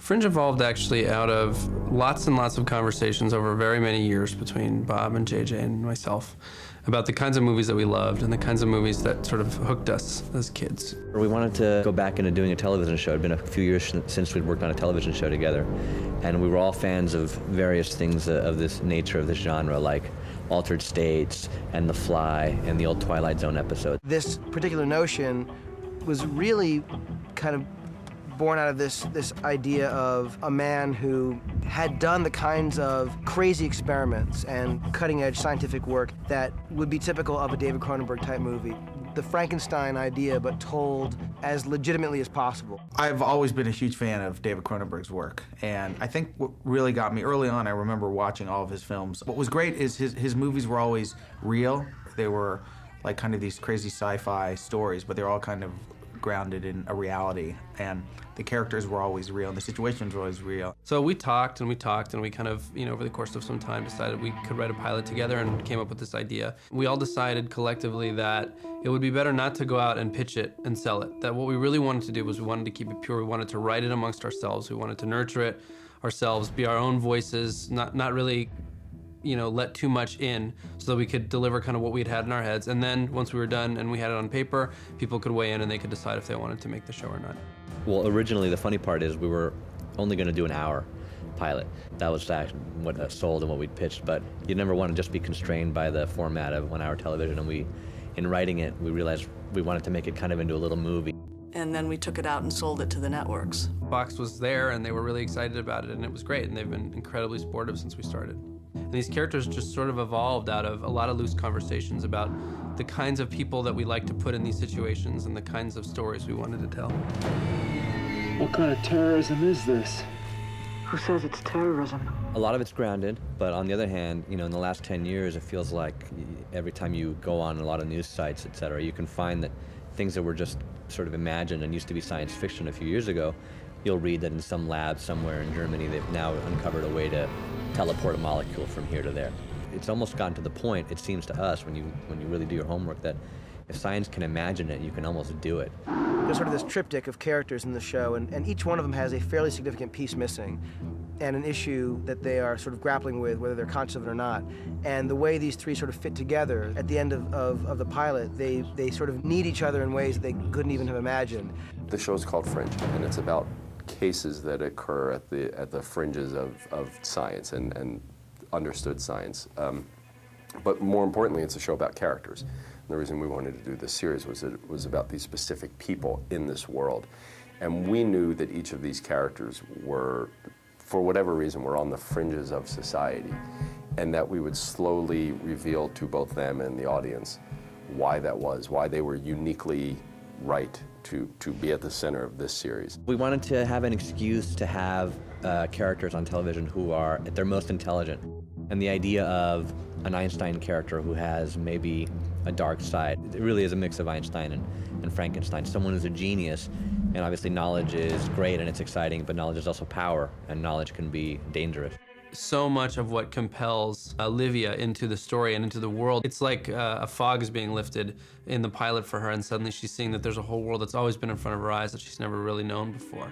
Fringe evolved actually out of lots and lots of conversations over very many years between Bob and JJ and myself about the kinds of movies that we loved and the kinds of movies that sort of hooked us as kids. We wanted to go back into doing a television show. It had been a few years since we'd worked on a television show together, and we were all fans of various things of this nature, of this genre, like Altered States and The Fly and the old Twilight Zone episode. This particular notion was really kind of born out of this idea of a man who had done the kinds of crazy experiments and cutting-edge scientific work that would be typical of a David Cronenberg type movie. The Frankenstein idea, but told as legitimately as possible. I've always been a huge fan of David Cronenberg's work, and I think what really got me early on, I remember watching all of his films. What was great is his movies were always real. They were like kind of these crazy sci-fi stories, but they're all kind of grounded in a reality, and the characters were always real, and the situations were always real. So we talked, and we kind of, over the course of some time decided we could write a pilot together and came up with this idea. We all decided collectively that it would be better not to go out and pitch it and sell it. That what we really wanted to do was we wanted to keep it pure. We wanted to write it amongst ourselves. We wanted to nurture it ourselves, be our own voices, not really let too much in, so that we could deliver kind of what we'd had in our heads. And then once we were done and we had it on paper, people could weigh in and they could decide if they wanted to make the show or not. Well, originally, the funny part is we were only going to do an hour pilot. That was what sold and what we'd pitched, but you never want to just be constrained by the format of 1 hour television, and in writing it, we realized we wanted to make it kind of into a little movie. And then we took it out and sold it to the networks. Fox was there and they were really excited about it, and it was great, and they've been incredibly supportive since we started. And these characters just sort of evolved out of a lot of loose conversations about the kinds of people that we like to put in these situations and the kinds of stories we wanted to tell. What kind of terrorism is this? Who says it's terrorism? A lot of it's grounded, but on the other hand, in the last 10 years, it feels like every time you go on a lot of news sites, et cetera, you can find that things that were just sort of imagined and used to be science fiction a few years ago, you'll read that in some lab somewhere in Germany, they've now uncovered a way to teleport a molecule from here to there. It's almost gotten to the point, it seems to us, when you really do your homework, that if science can imagine it, you can almost do it. There's sort of this triptych of characters in the show, and each one of them has a fairly significant piece missing and an issue that they are sort of grappling with, whether they're conscious of it or not. And the way these three sort of fit together at the end of the pilot, they sort of need each other in ways that they couldn't even have imagined. The show's called Fringe, and it's about cases that occur at the fringes of science and understood science. But more importantly, it's a show about characters. And the reason we wanted to do this series was that it was about these specific people in this world. And we knew that each of these characters were, for whatever reason, were on the fringes of society, and that we would slowly reveal to both them and the audience why that was, why they were uniquely right to be at the center of this series. We wanted to have an excuse to have characters on television who are at their most intelligent. And the idea of an Einstein character who has maybe a dark side, it really is a mix of Einstein and Frankenstein. Someone who's a genius, and obviously knowledge is great and it's exciting, but knowledge is also power, and knowledge can be dangerous. So much of what compels Olivia into the story and into the world, it's like a fog is being lifted in the pilot for her, and suddenly she's seeing that there's a whole world that's always been in front of her eyes that she's never really known before.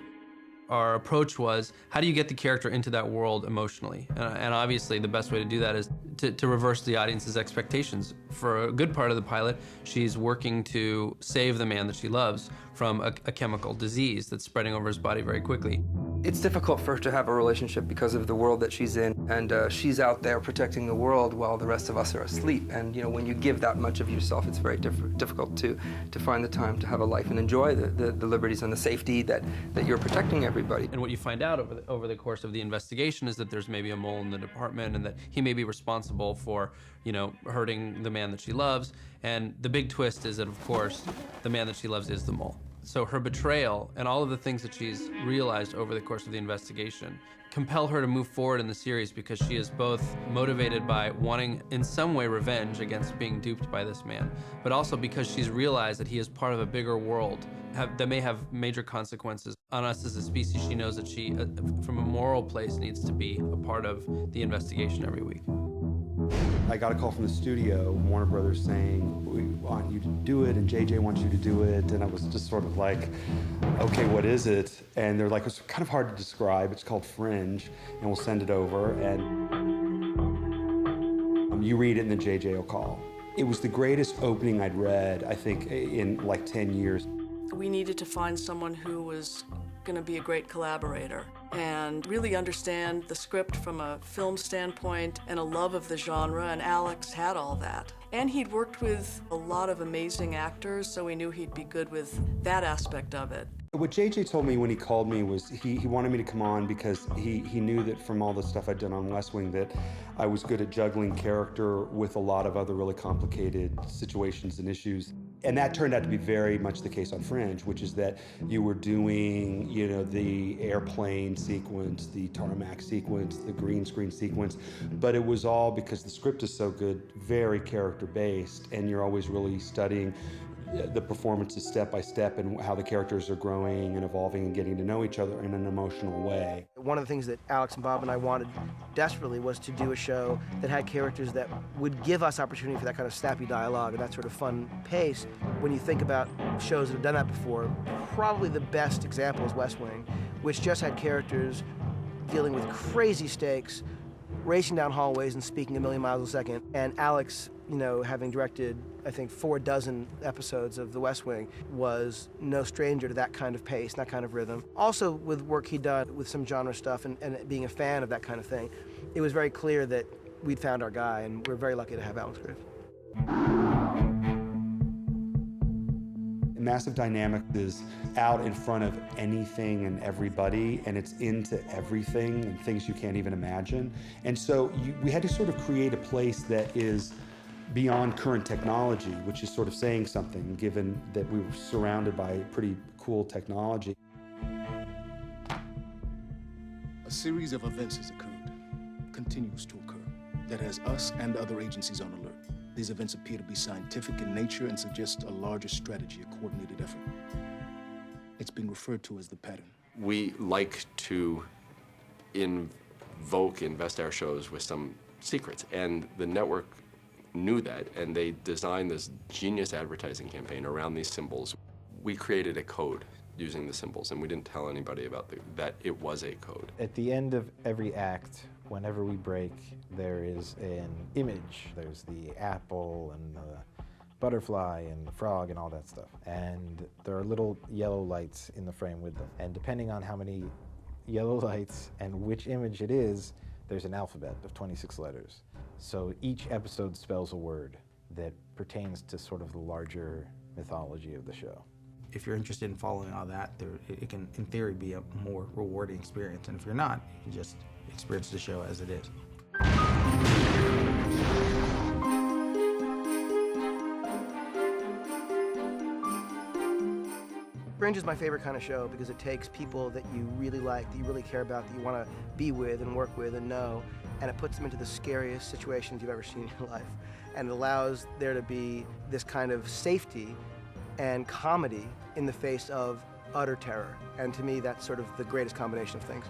Our approach was, how do you get the character into that world emotionally? And obviously the best way to do that is to reverse the audience's expectations. For a good part of the pilot, she's working to save the man that she loves from a chemical disease that's spreading over his body very quickly. It's difficult for her to have a relationship because of the world that she's in, and she's out there protecting the world while the rest of us are asleep. And when you give that much of yourself, it's very difficult to find the time to have a life and enjoy the liberties and the safety that you're protecting everybody. And what you find out over the course of the investigation is that there's maybe a mole in the department, and that he may be responsible for, hurting the man that she loves. And the big twist is that, of course, the man that she loves is the mole. So her betrayal and all of the things that she's realized over the course of the investigation compel her to move forward in the series, because she is both motivated by wanting in some way revenge against being duped by this man, but also because she's realized that he is part of a bigger world that may have major consequences on us as a species. She knows that she, from a moral place, needs to be a part of the investigation every week. I got a call from the studio, Warner Brothers, saying, we want you to do it, and JJ wants you to do it. And I was just sort of like, okay, what is it? And they're like, it's kind of hard to describe. It's called Fringe, and we'll send it over. And you read it, and then JJ will call. It was the greatest opening I'd read, I think, in like 10 years. We needed to find someone who was going to be a great collaborator and really understand the script from a film standpoint and a love of the genre, and Alex had all that. And he'd worked with a lot of amazing actors, so we knew he'd be good with that aspect of it. What JJ told me when he called me was he wanted me to come on because he knew that from all the stuff I'd done on West Wing that I was good at juggling character with a lot of other really complicated situations and issues. And that turned out to be very much the case on Fringe, which is that you were doing, you know, the airplane sequence, the tarmac sequence, the green screen sequence, but it was all because the script is so good, very character-based, and you're always really studying the performances step by step and how the characters are growing and evolving and getting to know each other in an emotional way. One of the things that Alex and Bob and I wanted desperately was to do a show that had characters that would give us opportunity for that kind of snappy dialogue and that sort of fun pace. When you think about shows that have done that before, probably the best example is West Wing, which just had characters dealing with crazy stakes, racing down hallways and speaking a million miles a second. And Alex, you know, having directed, I think, 4 dozen episodes of The West Wing, was no stranger to that kind of pace, that kind of rhythm. Also, with work he'd done with some genre stuff and being a fan of that kind of thing, it was very clear that we'd found our guy, and we're very lucky to have Alex Griff. Massive Dynamics is out in front of anything and everybody, and it's into everything and things you can't even imagine. And so we had to sort of create a place that is beyond current technology, which is sort of saying something, given that we were surrounded by pretty cool technology. A series of events has occurred, continues to occur, that has us and other agencies on alert. These events appear to be scientific in nature and suggest a larger strategy, a coordinated effort. It's been referred to as the pattern. We like to invest our shows with some secrets, and the network knew that, and they designed this genius advertising campaign around these symbols. We created a code using the symbols, and we didn't tell anybody about that it was a code. At the end of every act, whenever we break, there is an image. There's the apple and the butterfly and the frog and all that stuff. And there are little yellow lights in the frame with them. And depending on how many yellow lights and which image it is, there's an alphabet of 26 letters. So each episode spells a word that pertains to sort of the larger mythology of the show. If you're interested in following all that, it can, in theory, be a more rewarding experience. And if you're not, you can just experience the show as it is. Fringe is my favorite kind of show because it takes people that you really like, that you really care about, that you want to be with and work with and know, and it puts them into the scariest situations you've ever seen in your life. And it allows there to be this kind of safety and comedy in the face of utter terror. And to me, that's sort of the greatest combination of things.